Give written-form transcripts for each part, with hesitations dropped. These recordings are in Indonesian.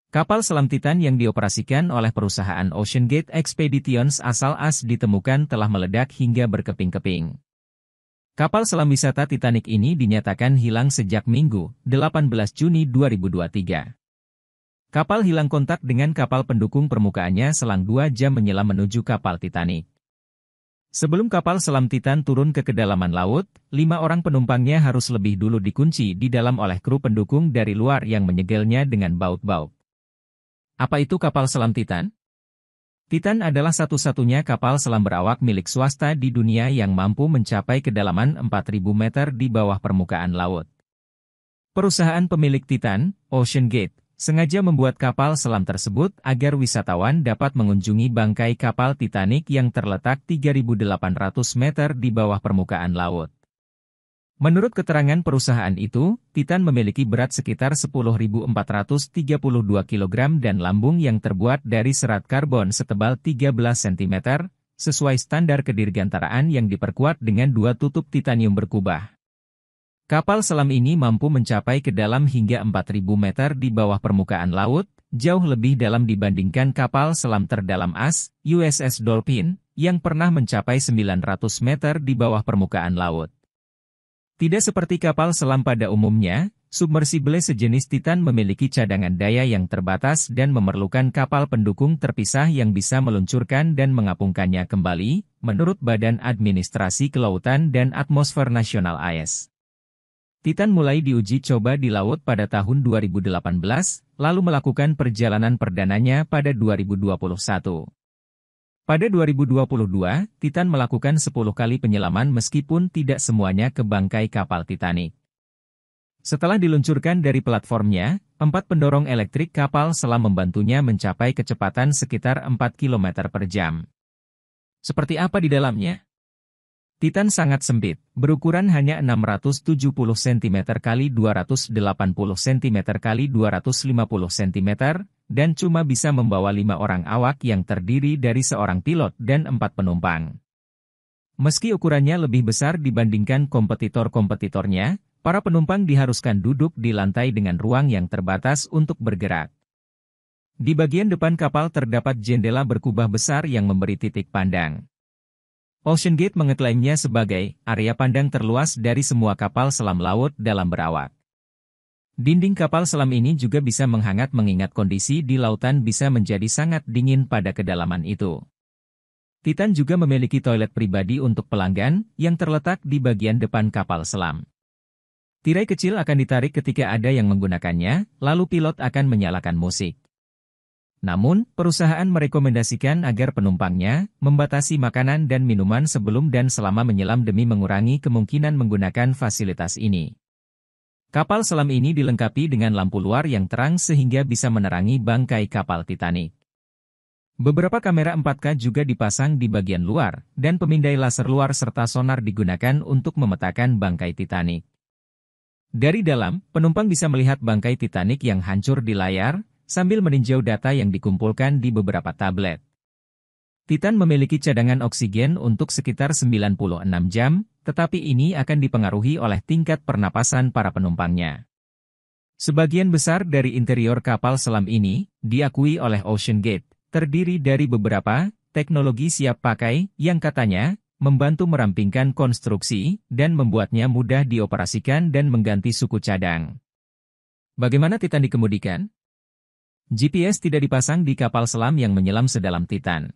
Kapal selam Titan yang dioperasikan oleh perusahaan OceanGate Expeditions asal AS ditemukan telah meledak hingga berkeping-keping. Kapal selam wisata Titanic ini dinyatakan hilang sejak Minggu, 18 Juni 2023. Kapal hilang kontak dengan kapal pendukung permukaannya selang 2 jam menyelam menuju kapal Titanic. Sebelum kapal selam Titan turun ke kedalaman laut, 5 orang penumpangnya harus lebih dulu dikunci di dalam oleh kru pendukung dari luar yang menyegelnya dengan baut-baut. Apa itu kapal selam Titan? Titan adalah satu-satunya kapal selam berawak milik swasta di dunia yang mampu mencapai kedalaman 4.000 meter di bawah permukaan laut. Perusahaan pemilik Titan, OceanGate, sengaja membuat kapal selam tersebut agar wisatawan dapat mengunjungi bangkai kapal Titanic yang terletak 3.800 meter di bawah permukaan laut. Menurut keterangan perusahaan itu, Titan memiliki berat sekitar 10.432 kg dan lambung yang terbuat dari serat karbon setebal 13 cm, sesuai standar kedirgantaraan yang diperkuat dengan 2 tutup titanium berkubah. Kapal selam ini mampu mencapai ke dalam hingga 4.000 meter di bawah permukaan laut, jauh lebih dalam dibandingkan kapal selam terdalam AS, USS Dolphin, yang pernah mencapai 900 meter di bawah permukaan laut. Tidak seperti kapal selam pada umumnya, submersible sejenis Titan memiliki cadangan daya yang terbatas dan memerlukan kapal pendukung terpisah yang bisa meluncurkan dan mengapungkannya kembali, menurut Badan Administrasi Kelautan dan Atmosfer Nasional AS. Titan mulai diuji coba di laut pada tahun 2018, lalu melakukan perjalanan perdananya pada 2021. Pada 2022, Titan melakukan 10 kali penyelaman meskipun tidak semuanya ke bangkai kapal Titanic. Setelah diluncurkan dari platformnya, 4 pendorong elektrik kapal selam membantunya mencapai kecepatan sekitar 4 km per jam. Seperti apa di dalamnya? Titan sangat sempit, berukuran hanya 670 cm x 280 cm x 250 cm, dan cuma bisa membawa 5 orang awak yang terdiri dari seorang pilot dan 4 penumpang. Meski ukurannya lebih besar dibandingkan kompetitor-kompetitornya, para penumpang diharuskan duduk di lantai dengan ruang yang terbatas untuk bergerak. Di bagian depan kapal terdapat jendela berkubah besar yang memberi titik pandang. OceanGate mengeklaimnya sebagai area pandang terluas dari semua kapal selam laut dalam berawak. Dinding kapal selam ini juga bisa menghangat mengingat kondisi di lautan bisa menjadi sangat dingin pada kedalaman itu. Titan juga memiliki toilet pribadi untuk pelanggan yang terletak di bagian depan kapal selam. Tirai kecil akan ditarik ketika ada yang menggunakannya, lalu pilot akan menyalakan musik. Namun, perusahaan merekomendasikan agar penumpangnya membatasi makanan dan minuman sebelum dan selama menyelam demi mengurangi kemungkinan menggunakan fasilitas ini. Kapal selam ini dilengkapi dengan lampu luar yang terang sehingga bisa menerangi bangkai kapal Titanic. Beberapa kamera 4K juga dipasang di bagian luar, dan pemindai laser luar serta sonar digunakan untuk memetakan bangkai Titanic. Dari dalam, penumpang bisa melihat bangkai Titanic yang hancur di layar, sambil meninjau data yang dikumpulkan di beberapa tablet. Titan memiliki cadangan oksigen untuk sekitar 96 jam, tetapi ini akan dipengaruhi oleh tingkat pernapasan para penumpangnya. Sebagian besar dari interior kapal selam ini, diakui oleh OceanGate, terdiri dari beberapa teknologi siap pakai yang katanya membantu merampingkan konstruksi dan membuatnya mudah dioperasikan dan mengganti suku cadang. Bagaimana Titan dikemudikan? GPS tidak dipasang di kapal selam yang menyelam sedalam Titan.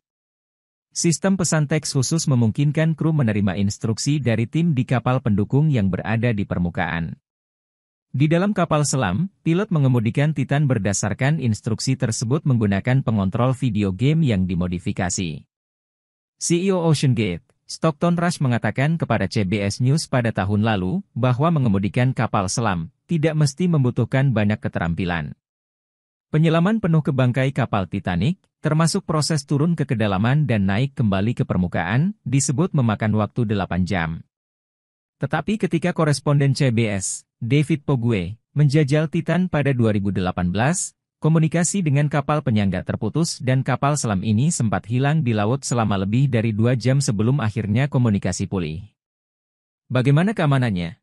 Sistem pesan teks khusus memungkinkan kru menerima instruksi dari tim di kapal pendukung yang berada di permukaan. Di dalam kapal selam, pilot mengemudikan Titan berdasarkan instruksi tersebut menggunakan pengontrol video game yang dimodifikasi. CEO OceanGate, Stockton Rush mengatakan kepada CBS News pada tahun lalu bahwa mengemudikan kapal selam tidak mesti membutuhkan banyak keterampilan. Penyelaman penuh ke bangkai kapal Titanic, termasuk proses turun ke kedalaman dan naik kembali ke permukaan, disebut memakan waktu 8 jam. Tetapi ketika koresponden CBS, David Pogue, menjajal Titan pada 2018, komunikasi dengan kapal penyangga terputus dan kapal selam ini sempat hilang di laut selama lebih dari 2 jam sebelum akhirnya komunikasi pulih. Bagaimana keamanannya?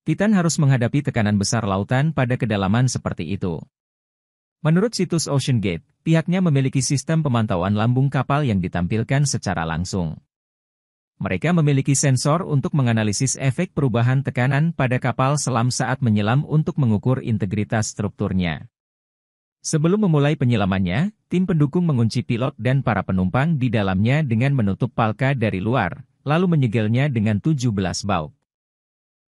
Titan harus menghadapi tekanan besar lautan pada kedalaman seperti itu. Menurut situs OceanGate, pihaknya memiliki sistem pemantauan lambung kapal yang ditampilkan secara langsung. Mereka memiliki sensor untuk menganalisis efek perubahan tekanan pada kapal selam saat menyelam untuk mengukur integritas strukturnya. Sebelum memulai penyelamannya, tim pendukung mengunci pilot dan para penumpang di dalamnya dengan menutup palka dari luar, lalu menyegelnya dengan 17 baut.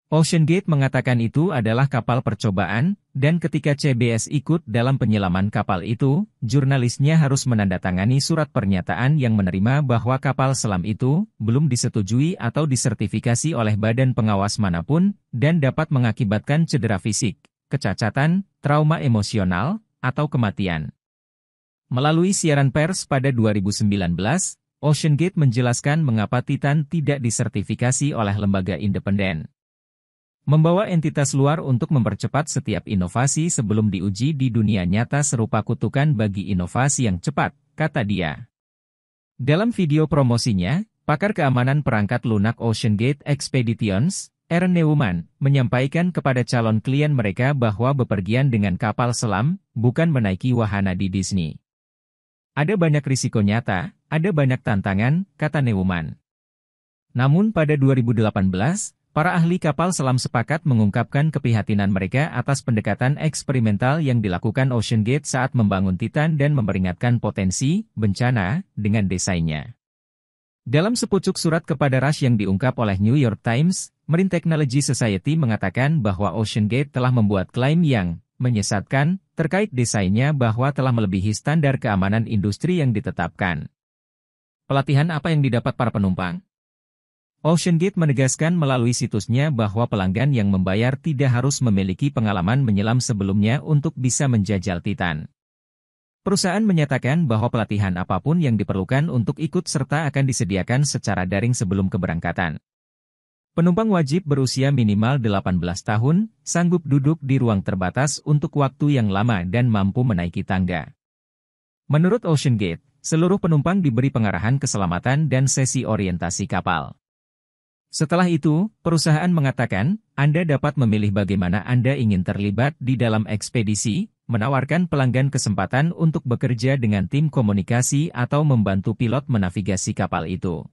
OceanGate mengatakan itu adalah kapal percobaan, dan ketika CBS ikut dalam penyelaman kapal itu, jurnalisnya harus menandatangani surat pernyataan yang menerima bahwa kapal selam itu belum disetujui atau disertifikasi oleh badan pengawas manapun, dan dapat mengakibatkan cedera fisik, kecacatan, trauma emosional, atau kematian. Melalui siaran pers pada 2019, OceanGate menjelaskan mengapa Titan tidak disertifikasi oleh lembaga independen. Membawa entitas luar untuk mempercepat setiap inovasi sebelum diuji di dunia nyata serupa kutukan bagi inovasi yang cepat, kata dia. Dalam video promosinya, pakar keamanan perangkat lunak OceanGate Expeditions, Aaron Neumann, menyampaikan kepada calon klien mereka bahwa bepergian dengan kapal selam bukan menaiki wahana di Disney. Ada banyak risiko nyata, ada banyak tantangan, kata Neumann. Namun pada 2018, para ahli kapal selam sepakat mengungkapkan keprihatinan mereka atas pendekatan eksperimental yang dilakukan OceanGate saat membangun Titan dan memperingatkan potensi bencana dengan desainnya. Dalam sepucuk surat kepada Rush yang diungkap oleh New York Times, Marine Technology Society mengatakan bahwa OceanGate telah membuat klaim yang menyesatkan terkait desainnya bahwa telah melebihi standar keamanan industri yang ditetapkan. Pelatihan apa yang didapat para penumpang? OceanGate menegaskan melalui situsnya bahwa pelanggan yang membayar tidak harus memiliki pengalaman menyelam sebelumnya untuk bisa menjajal Titan. Perusahaan menyatakan bahwa pelatihan apapun yang diperlukan untuk ikut serta akan disediakan secara daring sebelum keberangkatan. Penumpang wajib berusia minimal 18 tahun, sanggup duduk di ruang terbatas untuk waktu yang lama dan mampu menaiki tangga. Menurut OceanGate, seluruh penumpang diberi pengarahan keselamatan dan sesi orientasi kapal. Setelah itu, perusahaan mengatakan, Anda dapat memilih bagaimana Anda ingin terlibat di dalam ekspedisi, menawarkan pelanggan kesempatan untuk bekerja dengan tim komunikasi atau membantu pilot menavigasi kapal itu.